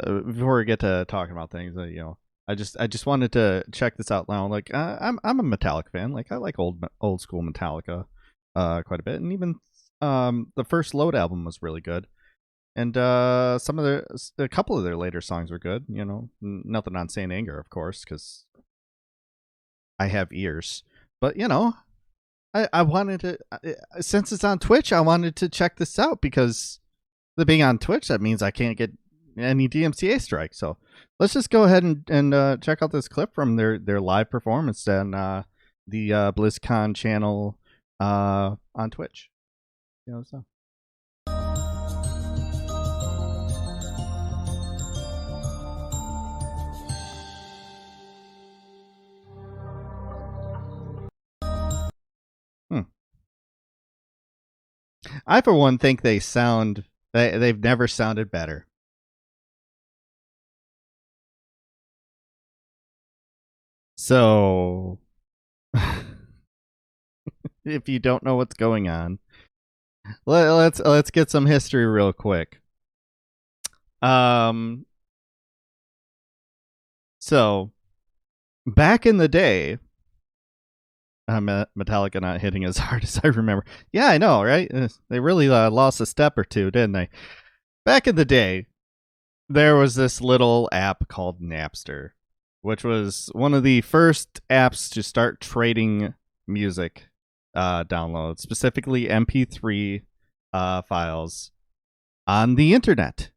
before we get to talking about things, I just wanted to check this out now. Like, I'm a Metallica fan. Like, I like old school Metallica, quite a bit, and even the first Load album was really good. And some of a couple of their later songs were good. Nothing on Saint Anger, of course, because I have ears. But I wanted to, since it's on Twitch, I wanted to check this out because the being on Twitch, that means I can't get any DMCA strike. So let's just go ahead and check out this clip from their live performance on the BlizzCon channel on Twitch. So. I, for one, think they've never sounded better. So, if you don't know what's going on, let's get some history real quick. So back in the day, Metallica not hitting as hard as I remember. Yeah, I know, right? They really lost a step or two, didn't they? Back in the day, there was this little app called Napster, which was one of the first apps to start trading music downloads, specifically MP3 files, on the internet.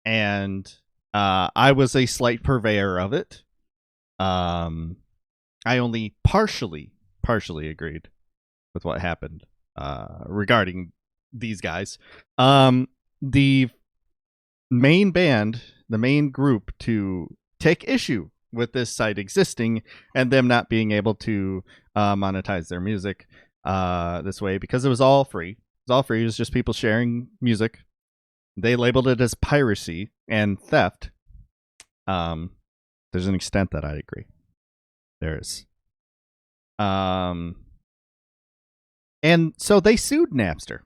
And I was a slight purveyor of it. I only partially agreed with what happened regarding these guys. The main band, the main group to take issue with this site existing and them not being able to monetize their music this way, because it was all free. It was all free. It was just people sharing music. They labeled it as piracy and theft. There's an extent that I agree. There is. And so they sued Napster.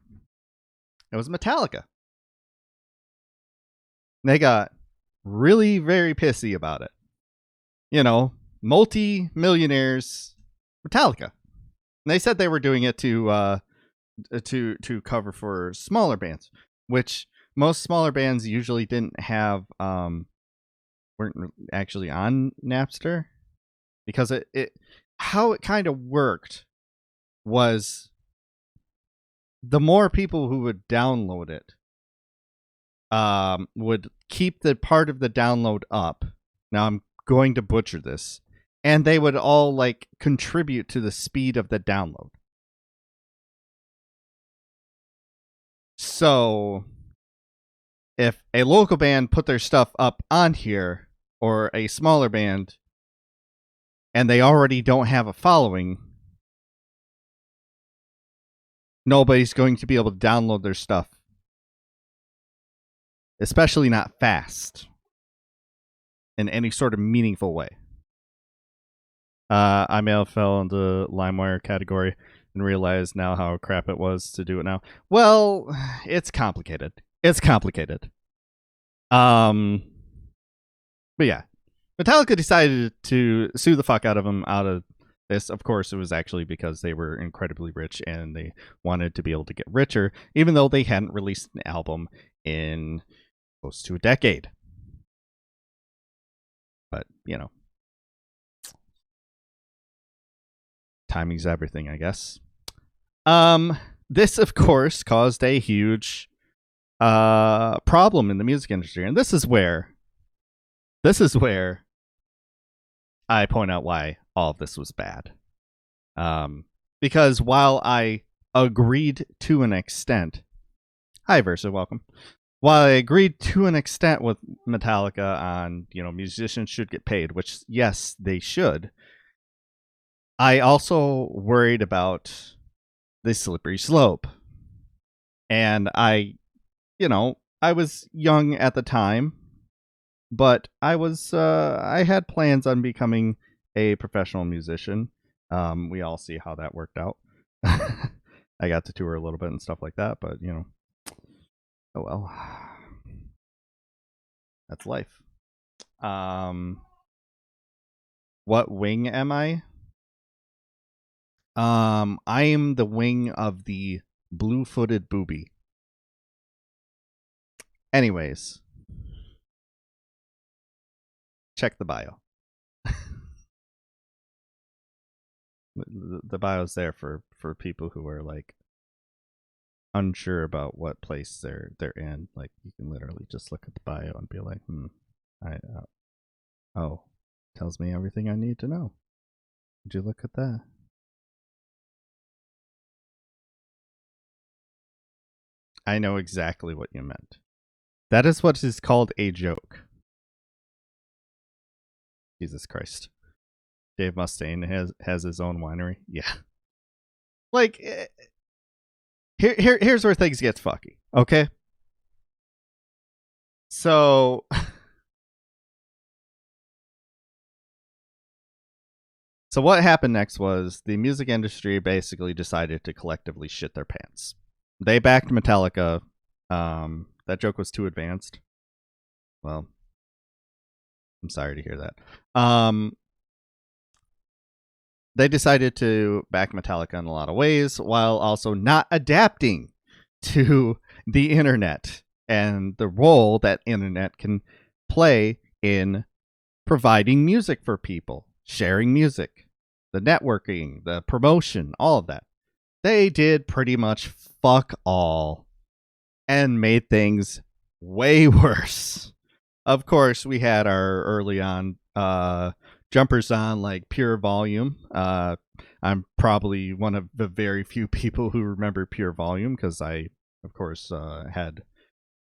It was Metallica. They got really very pissy about it. Multi-millionaires, Metallica. And they said they were doing it to cover for smaller bands, which most smaller bands usually didn't have weren't actually on Napster, because how it kind of worked was the more people who would download it would keep the part of the download up. Now I'm going to butcher this, and they would all contribute to the speed of the download. So if a local band put their stuff up on here, or a smaller band, and they already don't have a following, nobody's going to be able to download their stuff. Especially not fast. In any sort of meaningful way. I may have fell into LimeWire category and realized now how crap it was to do it now. Well, it's complicated. But yeah, Metallica decided to sue the fuck out of them out of this. Of course, it was actually because they were incredibly rich and they wanted to be able to get richer, even though they hadn't released an album in close to a decade. But, timing's everything, I guess. This, of course, caused a huge problem in the music industry. And this is where I point out why all of this was bad. Because while I agreed to an extent... Hi, Versa, welcome. While I agreed to an extent with Metallica on, musicians should get paid, which, yes, they should, I also worried about the slippery slope. And I was young at the time, but I had plans on becoming a professional musician. We all see how that worked out. I got to tour a little bit and stuff like that, but oh well. That's life. What wing am I? I am the wing of the blue-footed booby. Anyways, check the bio. The bio's there for people who are like unsure about what place they're in. Like you can literally just look at the bio and be like, I oh, tells me everything I need to know. Would you look at that? I know exactly what you meant. That is what is called a joke. Jesus Christ. Dave Mustaine has his own winery. Yeah. Like here's where things get fucky. Okay. So what happened next was the music industry basically decided to collectively shit their pants. They backed Metallica. That joke was too advanced. Well, I'm sorry to hear that. They decided to back Metallica in a lot of ways while also not adapting to the internet and the role that internet can play in providing music for people, sharing music, the networking, the promotion, all of that. They did pretty much fuck all and made things way worse. Of course, we had our early on jumpers on like Pure Volume. I'm probably one of the very few people who remember Pure Volume because I, of course, had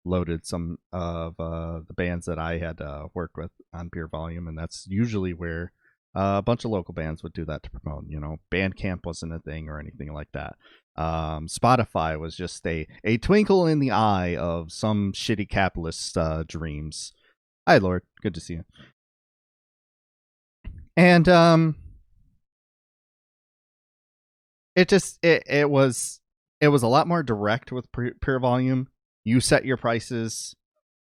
loaded some of the bands that I had worked with on Pure Volume, and that's usually where a bunch of local bands would do that to promote. You know, Bandcamp wasn't a thing or anything like that. Spotify was just a twinkle in the eye of some shitty capitalist dreams. Hi, Lord. Good to see you. And it was a lot more direct with Pure Volume. You set your prices,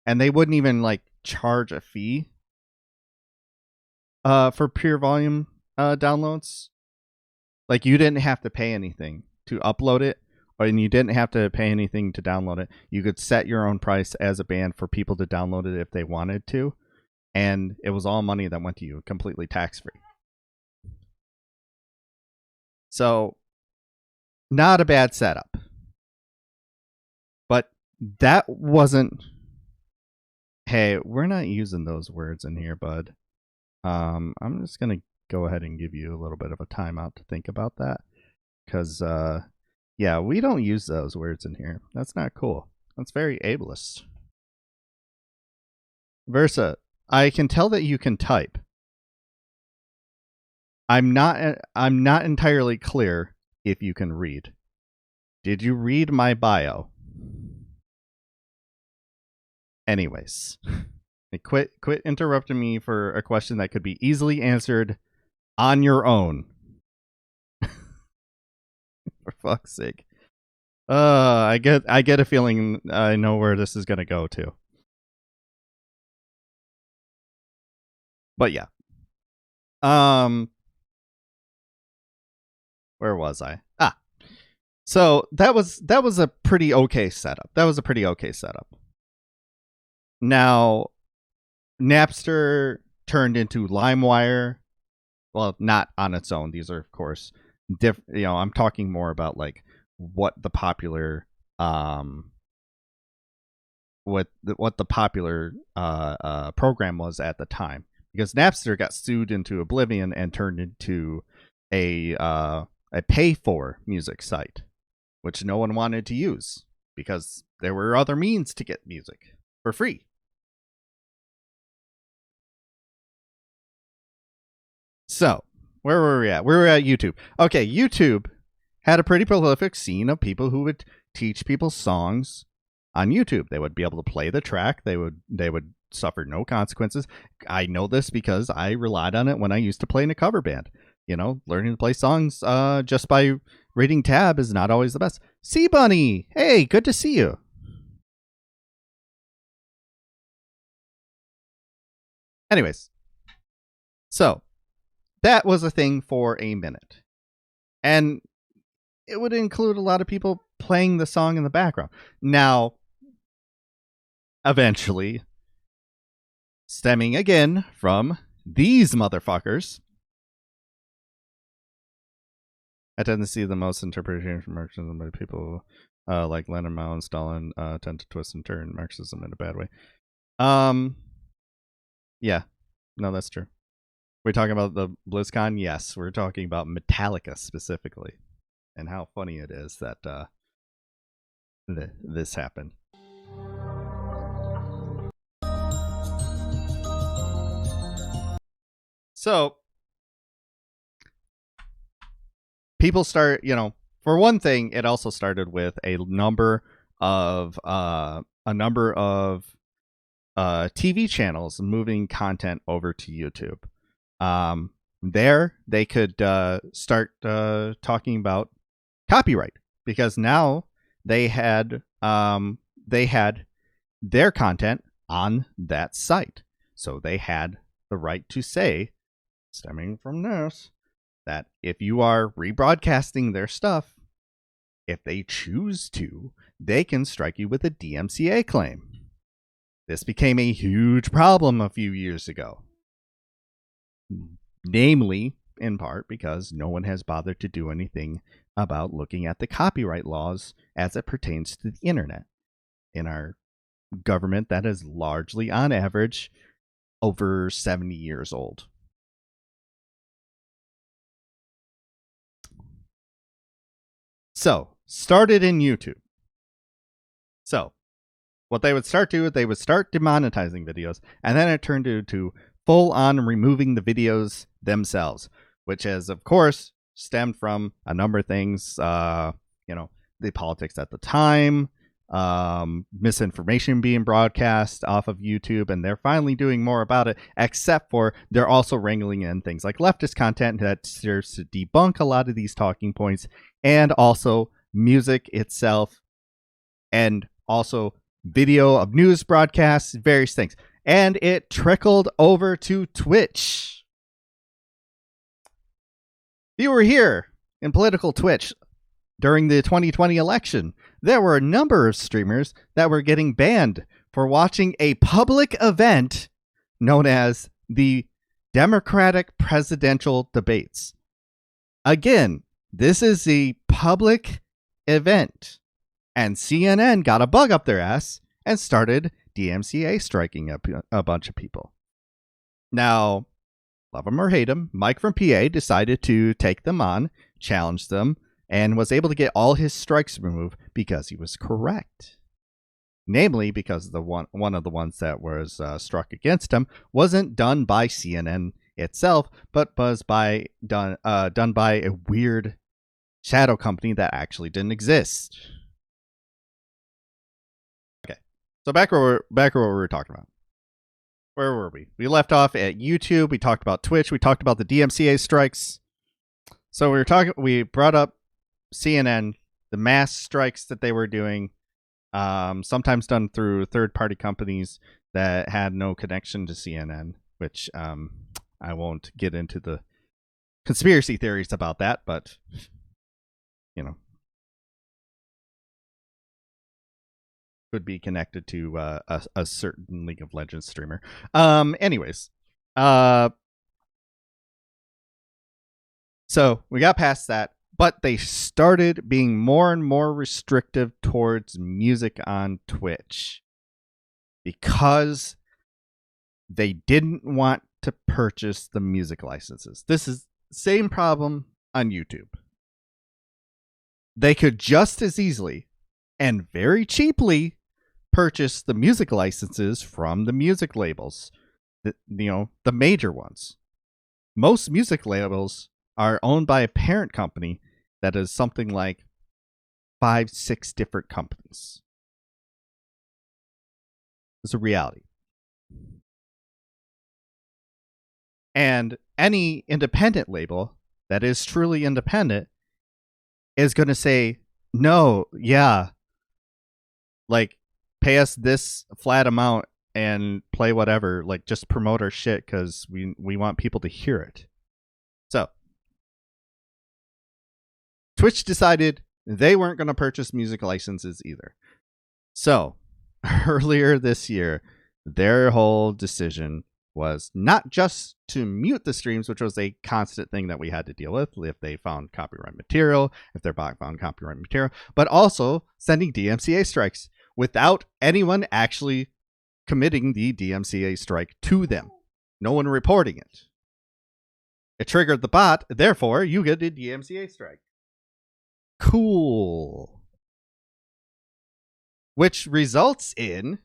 and they wouldn't even like charge a fee for Pure Volume downloads. Like you didn't have to pay anything to upload it, and you didn't have to pay anything to download it. You could set your own price as a band for people to download it if they wanted to, and it was all money that went to you, completely tax-free. So, not a bad setup. But that wasn't... Hey, we're not using those words in here, bud. I'm just going to go ahead and give you a little bit of a timeout to think about that. Because, yeah, we don't use those words in here. That's not cool. That's very ableist. Versa, I can tell that you can type. I'm not entirely clear if you can read. Did you read my bio? Anyways, quit interrupting me for a question that could be easily answered on your own. For fuck's sake. I get a feeling I know where this is gonna go to. But yeah. Where was I? So that was a pretty okay setup. Now, Napster turned into LimeWire. Well, not on its own. These are, of course, different. You know, I'm talking more about like what the popular program was at the time, because Napster got sued into oblivion and turned into a pay for music site, which no one wanted to use because there were other means to get music for free. So, where were we at? We were at YouTube. Okay, YouTube had a pretty prolific scene of people who would teach people songs on YouTube. They would be able to play the track. They would suffer no consequences. I know this because I relied on it when I used to play in a cover band. You know, learning to play songs just by reading tab is not always the best. Sea Bunny, hey, good to see you. Anyways, so that was a thing for a minute. And it would include a lot of people playing the song in the background. Now, eventually, stemming again from these motherfuckers, I tend to see the most interpretation from Marxism by people like Lenin, Mao, and Stalin tend to twist and turn Marxism in a bad way. Yeah, no, that's true. We're talking about the BlizzCon? Yes, we're talking about Metallica specifically, and how funny it is that this happened. So, people start, for one thing, it also started with a number of TV channels moving content over to YouTube. There, they could start talking about copyright, because now they had their content on that site, so they had the right to say, stemming from this, that if you are rebroadcasting their stuff, if they choose to, they can strike you with a DMCA claim. This became a huge problem a few years ago. Namely, in part because no one has bothered to do anything about looking at the copyright laws as it pertains to the internet in our government that is largely, on average, over 70 years old. So, started in YouTube. So, what they would start doing, they would start demonetizing videos, and then it turned into full-on removing the videos themselves, which has, of course, stemmed from a number of things, the politics at the time, misinformation being broadcast off of YouTube, and they're finally doing more about it, except for they're also wrangling in things like leftist content that serves to debunk a lot of these talking points, and also music itself, and also video of news broadcasts, various things. And it trickled over to Twitch. You were here in political Twitch during the 2020 election. There were a number of streamers that were getting banned for watching a public event known as the Democratic presidential debates. Again, this is a public event. And CNN got a bug up their ass and started DMCA striking a bunch of people. Now, love them or hate them, Mike from PA decided to take them on, challenge them, and was able to get all his strikes removed because he was correct. Namely, because the one of the ones that was struck against him wasn't done by CNN itself, but was done by a weird shadow company that actually didn't exist. Okay, so back where we were talking about. Where were we? We left off at YouTube. We talked about Twitch. We talked about the DMCA strikes. So we brought up CNN, the mass strikes that they were doing, sometimes done through third-party companies that had no connection to CNN, which I won't get into the conspiracy theories about that, but could be connected to a certain League of Legends streamer. Anyways, so we got past that, but they started being more and more restrictive towards music on Twitch because they didn't want to purchase the music licenses. This is the same problem on YouTube. They could just as easily and very cheaply purchase the music licenses from the music labels, the major ones. Most music labels are owned by a parent company that is something like 5-6 different companies. It's a reality. And any independent label that is truly independent is going to say, no, yeah, like, pay us this flat amount and play whatever, like just promote our shit because we want people to hear it. So Twitch decided they weren't going to purchase music licenses either. So earlier this year, their whole decision was not just to mute the streams, which was a constant thing that we had to deal with if they found copyright material, if their bot found copyright material, but also sending DMCA strikes without anyone actually committing the DMCA strike to them. No one reporting it. It triggered the bot, therefore you get a DMCA strike. Cool. Which results in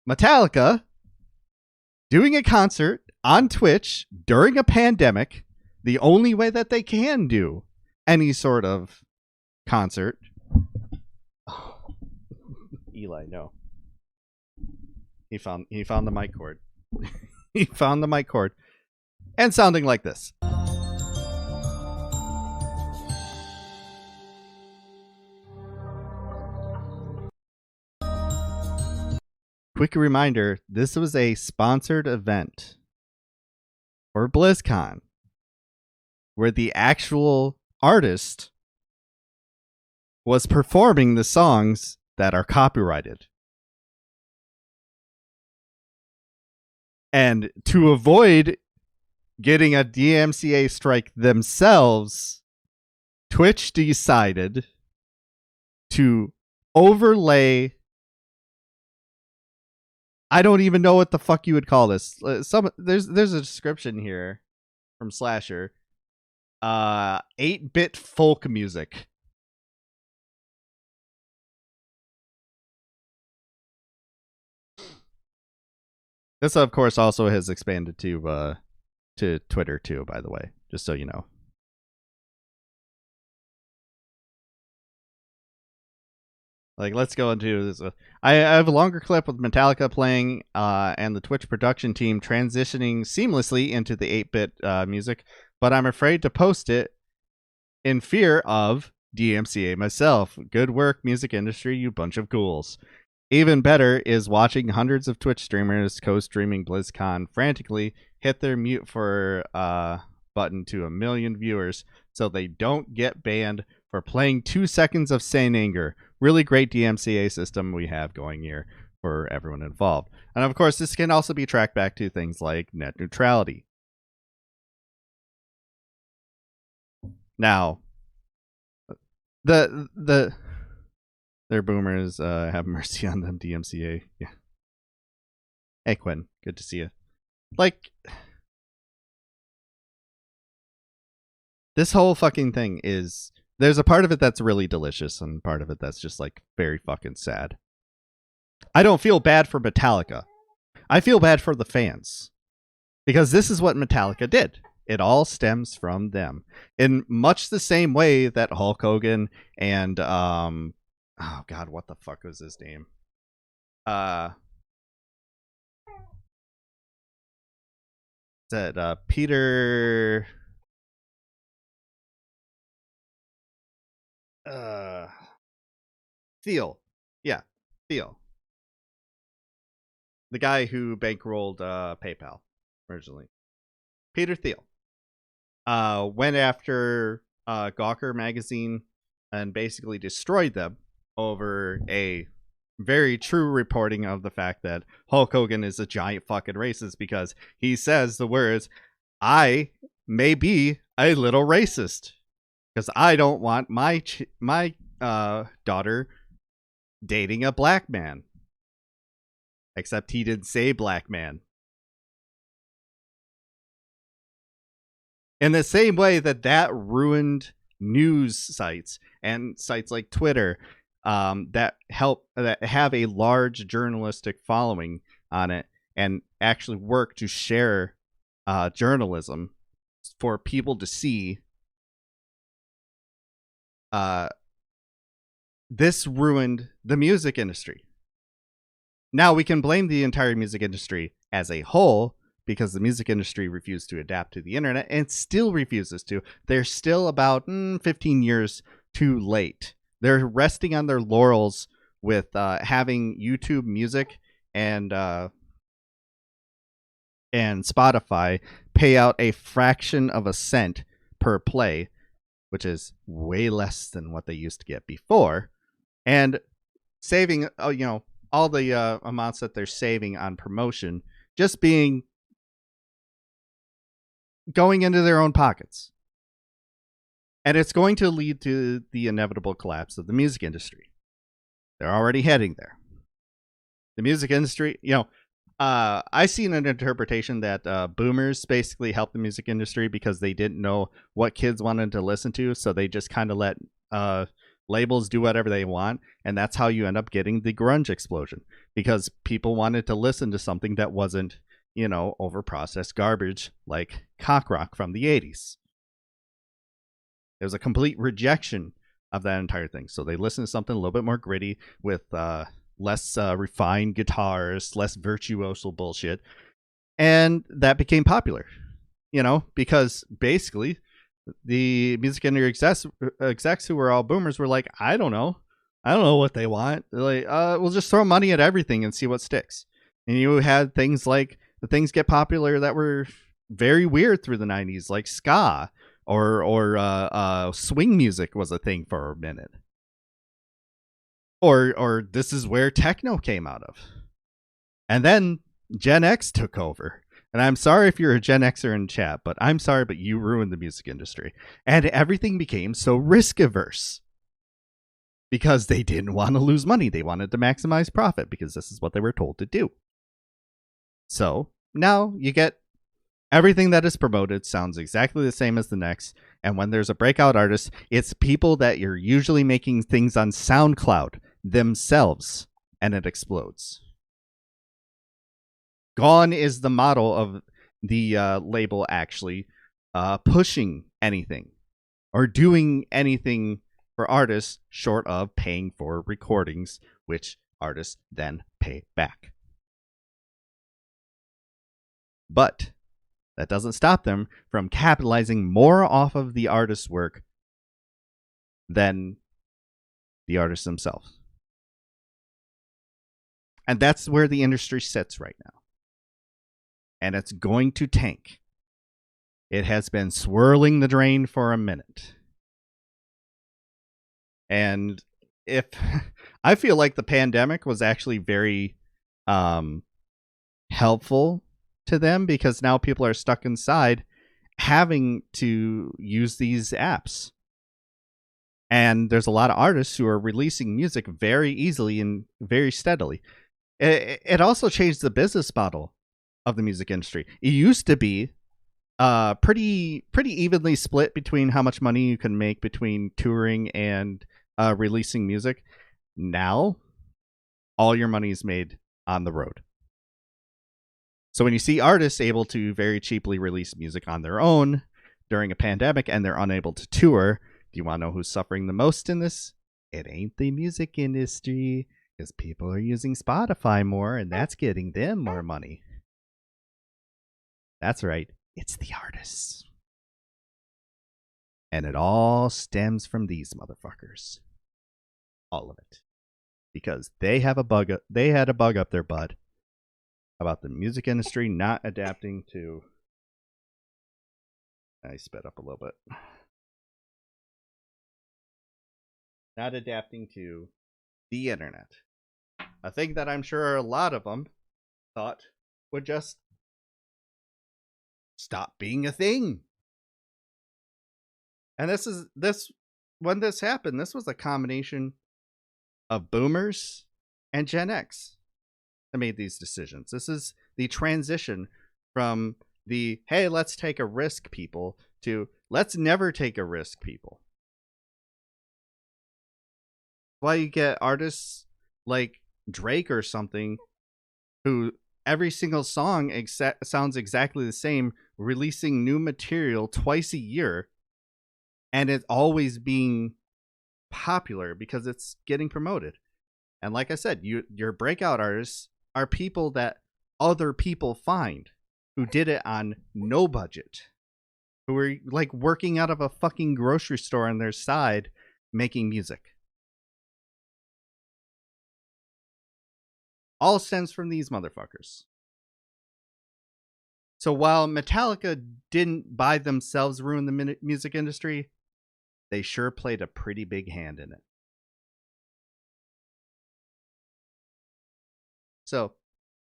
Metallica doing a concert on Twitch during a pandemic, the only way that they can do any sort of concert. Oh. Eli, no. He found the mic cord. He found the mic cord. And sounding like this. Quick reminder, this was a sponsored event for BlizzCon where the actual artist was performing the songs that are copyrighted. And to avoid getting a DMCA strike themselves, Twitch decided to overlay, I don't even know what the fuck you would call this. There's a description here from Slasher. 8-bit folk music. This, of course, also has expanded to Twitter too, by the way, just so you know. Like, let's go into this. I have a longer clip with Metallica playing and the Twitch production team transitioning seamlessly into the 8-bit music, but I'm afraid to post it in fear of DMCA myself. Good work, music industry, you bunch of ghouls. Even better is watching hundreds of Twitch streamers co-streaming BlizzCon frantically hit their mute for button to 1 million viewers so they don't get banned for playing 2 seconds of sane anger. Really great DMCA system we have going here for everyone involved. And of course, this can also be tracked back to things like net neutrality. Now, their boomers, have mercy on them, DMCA. Yeah. Hey, Quinn, good to see you. Like, this whole fucking thing is, there's a part of it that's really delicious and part of it that's just like very fucking sad. I don't feel bad for Metallica. I feel bad for the fans. Because this is what Metallica did. It all stems from them. In much the same way that Hulk Hogan and oh god, what the fuck was his name? Peter Thiel. Yeah, Thiel. The guy who bankrolled PayPal originally. Peter Thiel. Went after Gawker magazine and basically destroyed them over a very true reporting of the fact that Hulk Hogan is a giant fucking racist because he says the words, I may be a little racist because I don't want my daughter dating a black man. Except he didn't say black man. In the same way that ruined news sites and sites like Twitter that have a large journalistic following on it and actually work to share journalism for people to see. This ruined the music industry. Now we can blame the entire music industry as a whole because the music industry refused to adapt to the internet and still refuses to. They're still about 15 years too late. They're resting on their laurels with having YouTube Music and uh, and Spotify pay out a fraction of a cent per play, which is way less than what they used to get before, and saving all the amounts that they're saving on promotion just being going into their own pockets. And it's going to lead to the inevitable collapse of the music industry. They're already heading there. The music industry, I seen an interpretation that boomers basically helped the music industry because they didn't know what kids wanted to listen to, so they just kind of let labels do whatever they want, and that's how you end up getting the grunge explosion, because people wanted to listen to something that wasn't, overprocessed garbage like cock rock from the 80s. It was a complete rejection of that entire thing. So they listened to something a little bit more gritty with less refined guitars, less virtuoso bullshit. And that became popular, because basically the music industry execs who were all boomers were like, I don't know what they want. They're like, we'll just throw money at everything and see what sticks. And you had things like the things get popular that were very weird through the 90s, like ska or swing music was a thing for a minute. Or this is where techno came out of. And then Gen X took over. And I'm sorry if you're a Gen Xer in chat, but I'm sorry, but you ruined the music industry. And everything became so risk averse. Because they didn't want to lose money. They wanted to maximize profit because this is what they were told to do. So now you get everything that is promoted sounds exactly the same as the next. And when there's a breakout artist, it's people that you're usually making things on SoundCloud themselves, and it explodes. Gone is the model of the label actually pushing anything or doing anything for artists short of paying for recordings, which artists then pay back. But that doesn't stop them from capitalizing more off of the artist's work than the artists themselves. And that's where the industry sits right now. And it's going to tank. It has been swirling the drain for a minute. And if I feel like the pandemic was actually very helpful to them, because now people are stuck inside having to use these apps. And there's a lot of artists who are releasing music very easily and very steadily. It also changed the business model of the music industry. It used to be pretty evenly split between how much money you can make between touring and releasing music. Now, all your money is made on the road. So when you see artists able to very cheaply release music on their own during a pandemic and they're unable to tour, do you want to know who's suffering the most in this? It ain't the music industry, because people are using Spotify more and that's getting them more money. That's right. It's the artists. And it all stems from these motherfuckers. All of it. Because they had a bug up their butt about the music industry not adapting to... I sped up a little bit. Not adapting to the internet. A thing that I'm sure a lot of them thought would just stop being a thing. And when this happened, this was a combination of boomers and Gen X that made these decisions. This is the transition from the, hey, let's take a risk people, to let's never take a risk people. Why you get artists like Drake or something who every single song sounds exactly the same, releasing new material twice a year, and it's always being popular because it's getting promoted. And like I said, your breakout artists are people that other people find who did it on no budget, who were like working out of a fucking grocery store on their side making music. all stems from these motherfuckers. So while Metallica didn't by themselves ruin the music industry, they sure played a pretty big hand in it. So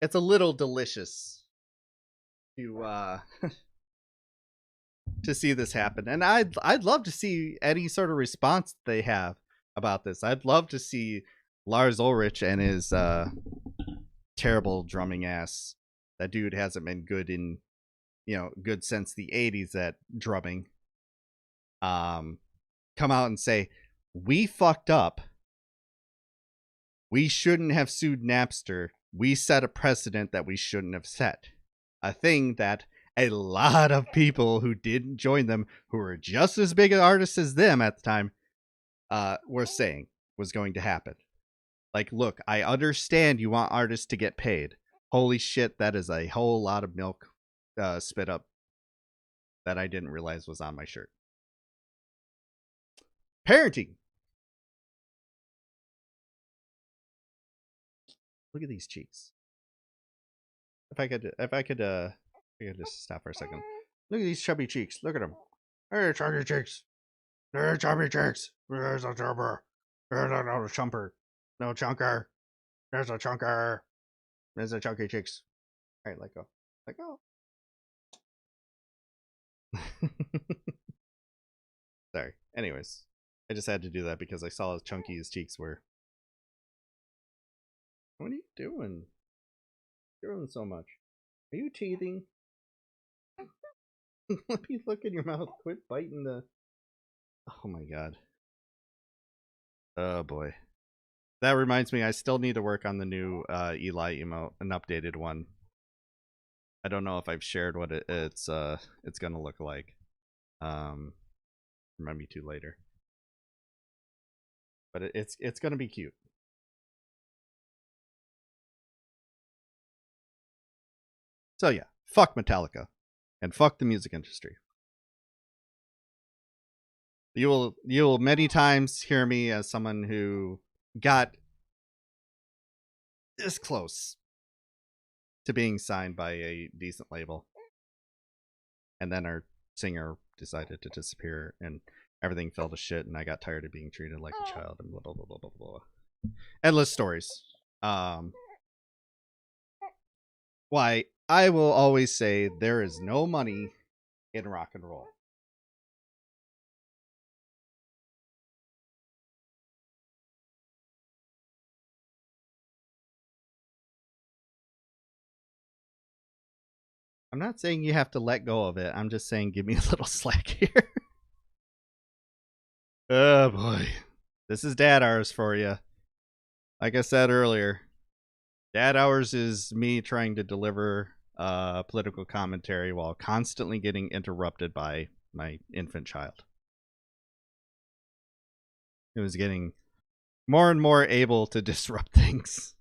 it's a little delicious to to see this happen, and I'd love to see any sort of response they have about this. I'd love to see Lars Ulrich and his terrible drumming ass. That dude hasn't been good in, good since the 80s at drumming. Come out and say, we fucked up. We shouldn't have sued Napster. We set a precedent that we shouldn't have set. A thing that a lot of people who didn't join them, who were just as big artists as them at the time, were saying was going to happen. Like, look, I understand you want artists to get paid. Holy shit, that is a whole lot of milk spit up that I didn't realize was on my shirt. Parenting. Look at these cheeks. If I could just stop for a second. Look at these chubby cheeks. Look at them. Hey, chubby cheeks. Hey, chubby cheeks. There's a chumper. There's a no chumper. No chunker. There's a chunker. There's a chunky cheeks. All right, let go. Let go. Sorry. Anyways, I just had to do that because I saw how chunky his cheeks were. What are you doing? You're doing so much. Are you teething? Let me look in your mouth. Quit biting the... Oh my god. Oh boy. That reminds me, I still need to work on the new Eli emote, an updated one. I don't know if I've shared what it's gonna look like. Remind me to later. But it's gonna be cute. So yeah, fuck Metallica, and fuck the music industry. You will many times hear me as someone who got this close to being signed by a decent label, and then our singer decided to disappear, and everything fell to shit, and I got tired of being treated like a child, and blah blah blah blah blah blah. Endless stories. Why, I will always say there is no money in rock and roll. I'm not saying you have to let go of it. I'm just saying give me a little slack here. Oh boy. This is dad hours for you. Like I said earlier, dad hours is me trying to deliver political commentary while constantly getting interrupted by my infant child. It was getting more and more able to disrupt things.